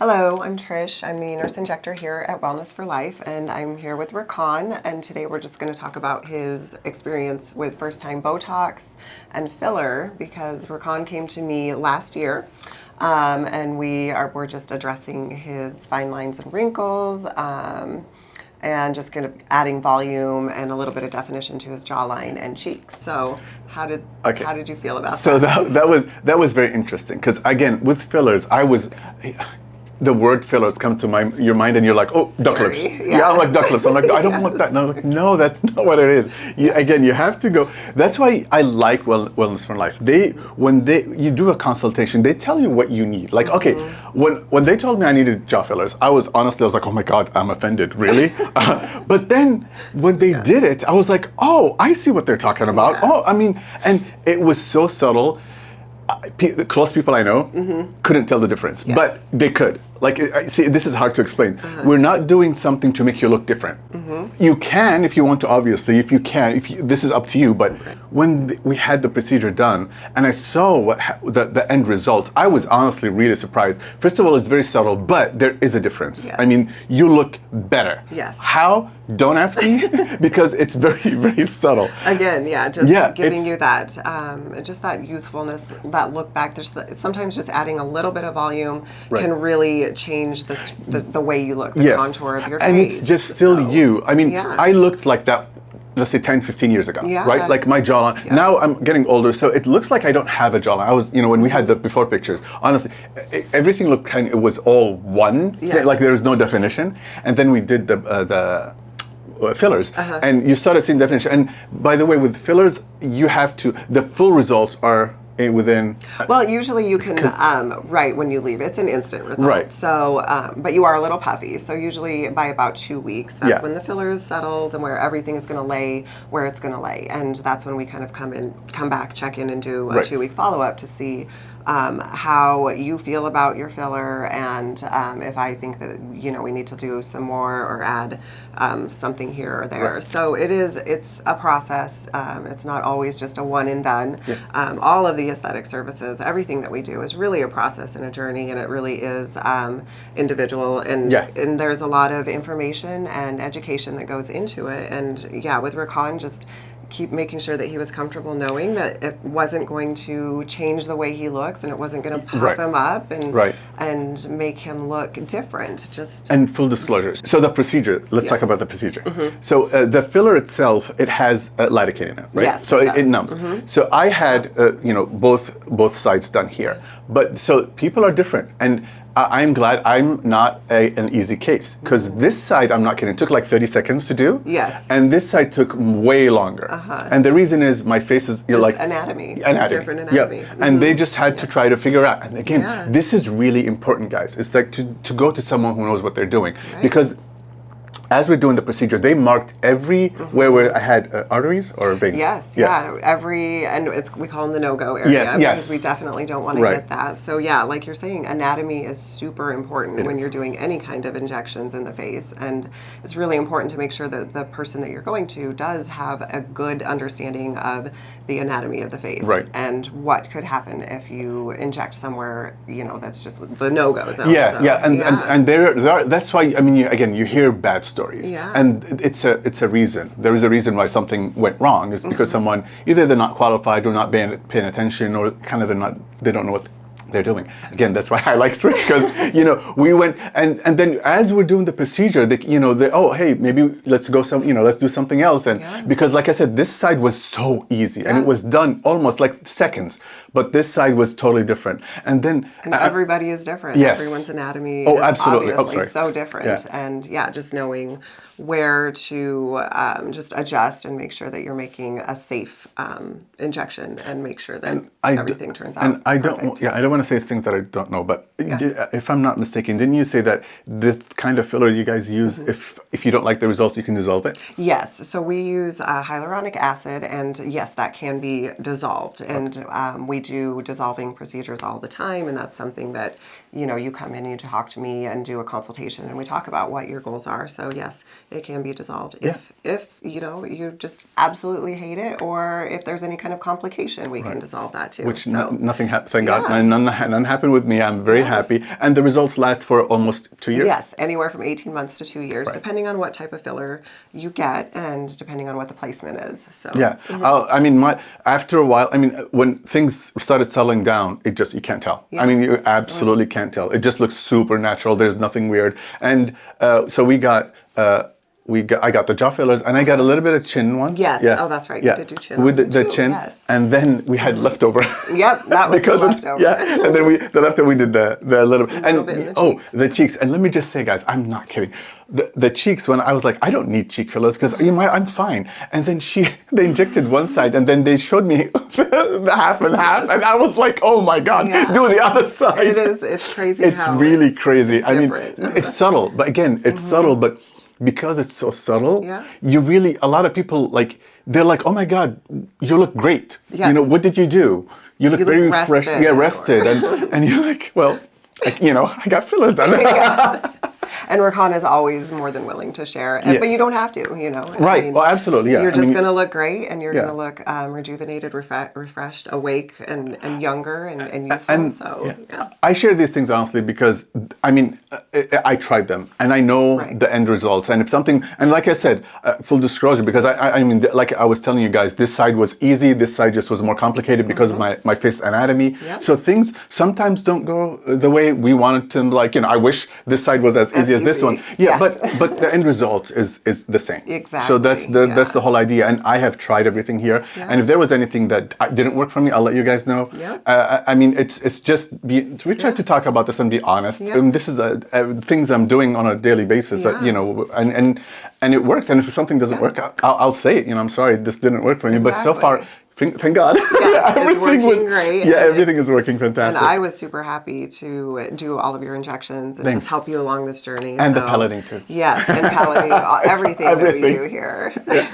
Hello, I'm Trish. I'm the nurse injector here at Wellness for Life, and I'm here with Rakan, and today we're just going to talk about his experience with first-time Botox and filler, because Rakan came to me last year, and we're just addressing his fine lines and wrinkles, and just kind of adding volume and a little bit of definition to his jawline and cheeks. So how did you feel about that? So that was very interesting, because again, with fillers, the word fillers come to your mind and you're like, oh, duck lips. Yeah, I'm like duck lips. I'm like, I don't want that. And I'm like, no, that's not what it is. Again, you have to go. That's why I like Wellness for Life. When you do a consultation, they tell you what you need. Like, okay, when they told me I needed jaw fillers, I was like, oh my God, I'm offended, really? But then when they did it, I was like, oh, I see what they're talking about. Yeah. Oh, I mean, and it was so subtle. The close people I know couldn't tell the difference, but they could. Like, see, this is hard to explain. We're not doing something to make you look different. You can, if you want to, obviously, this is up to you, but when we had the procedure done and I saw the end result, I was honestly really surprised. First of all, it's very subtle, but there is a difference. Yes. I mean, you look better. Yes. How? Don't ask me, because it's very, very subtle. Again, giving you that, just that youthfulness, that look back. Sometimes just adding a little bit of volume can really change the way you look, the contour of your face. And it's just still you. I mean, I looked like that, let's say 10, 15 years ago, right? Like my jawline. Yeah. Now I'm getting older, so it looks like I don't have a jawline. I was, when we had the before pictures, honestly, everything looked it was all one, like there was no definition. And then we did the fillers, and you started seeing definition. And by the way, with fillers, the full results are within. Well, usually you can, right when you leave, it's an instant result. Right. So, but you are a little puffy. So usually by about 2 weeks, that's when the filler is settled and where everything is going to lay where it's going to lay. And that's when we kind of come back, check in and do a 2-week follow-up to see how you feel about your filler, and if I think that we need to do some more or add something here or there. Right. So it's a process. It's not always just a one and done. Yeah. All of the aesthetic services, everything that we do is really a process and a journey, and it really is individual. And there's a lot of information and education that goes into it. And with Rakan, just keep making sure that he was comfortable knowing that it wasn't going to change the way he looks, and it wasn't going to puff him up and make him look different. And full disclosure. So the procedure, let's talk about the procedure. So the filler itself, it has lidocaine in it, right? Yes, so it numbs. So I had both sides done here. But so people are different, and I'm glad I'm not an easy case, because this side, I'm not kidding, took like 30 seconds to do. Yes. And this side took way longer. And the reason is my face is like anatomy. Different anatomy. Yeah. And they just had to try to figure out. And again, this is really important, guys. It's like to go to someone who knows what they're doing, because as we're doing the procedure, they marked everywhere where I had arteries or veins. Yes, and we call them the no-go area, because we definitely don't want to hit that. So like you're saying, anatomy is super important when you're doing any kind of injections in the face, and it's really important to make sure that the person that you're going to does have a good understanding of the anatomy of the face, and what could happen if you inject somewhere, that's just the no-go zone. And that's why, I mean, you hear bad stories. And it's a reason. There is a reason why something went wrong. Is because someone, either they're not qualified or not paying attention, or kind of they don't know what they're doing. Again, that's why I like Trish, because we went and then as we're doing the procedure, hey, maybe let's go let's do something else. And because like I said, this side was so easy and it was done almost like seconds, but this side was totally different. And then everybody is different. Yes. Everyone's anatomy is absolutely obviously so different. And just knowing where to just adjust and make sure that you're making a safe injection, and make sure that everything turns out. And I don't want to say things that I don't know, but if I'm not mistaken, didn't you say that this kind of filler you guys use, if you don't like the results, you can dissolve it? Yes. So we use hyaluronic acid, and yes, that can be dissolved. And we do dissolving procedures all the time, and that's something that you come in and you talk to me and do a consultation and we talk about what your goals are. So yes, it can be dissolved if you just absolutely hate it, or if there's any kind of complication, we can dissolve that too. Which nothing happened. Thank God, none happened with me. I'm very happy, and the results last for almost 2 years. Yes, anywhere from 18 months to 2 years, depending on what type of filler you get and depending on what the placement is. So yeah, I mean, after a while, I mean, when things started settling down, you can't tell. I mean, you absolutely can't tell. It just looks super natural. There's nothing weird, and so I got the jaw fillers, and I got a little bit of chin one. Yes. Yeah. Oh, that's right. You did do chin. With the chin, and then we had leftover. Yep, that was the leftover. And then we did the little bit the cheeks. And let me just say, guys, I'm not kidding. The cheeks, when I was like, I don't need cheek fillers because I'm fine. And then they injected one side, and then they showed me the half and half, and I was like, oh my God, do the other side. It's crazy. It's really crazy. I mean, it's subtle, but again, it's subtle, but because it's so subtle, a lot of people they're like, oh my God, you look great. Yes. What did you do? You look very fresh. Yeah, rested. And you're like, well, I got fillers done. And Rakan is always more than willing to share, but you don't have to, Right. I mean, well, absolutely. Yeah. You're just going to look great, and you're going to look rejuvenated, refreshed, awake, and younger, and youthful. I share these things honestly because, I mean, I tried them, and I know the end results. And if something, and like I said, full disclosure, because I mean, like I was telling you guys, this side was easy. This side just was more complicated because of my face anatomy. Yep. So things sometimes don't go the way we wanted them. I wish this side was as easy as this one. Yeah, but the end result is the same. Exactly. So that's the whole idea. And I have tried everything here. Yeah. And if there was anything that didn't work for me, I'll let you guys know. Yeah. I mean, it's just we try to talk about this and be honest. Yeah. I mean, this is things I'm doing on a daily basis that and it works. And if something doesn't work, I'll say it. I'm sorry, this didn't work for me. But so far, thank God. Yes, everything was great. Yeah, everything is working fantastic. And I was super happy to do all of your injections and just help you along this journey. And the pelleting too. Yes, and pelleting, everything that we do here. Yeah.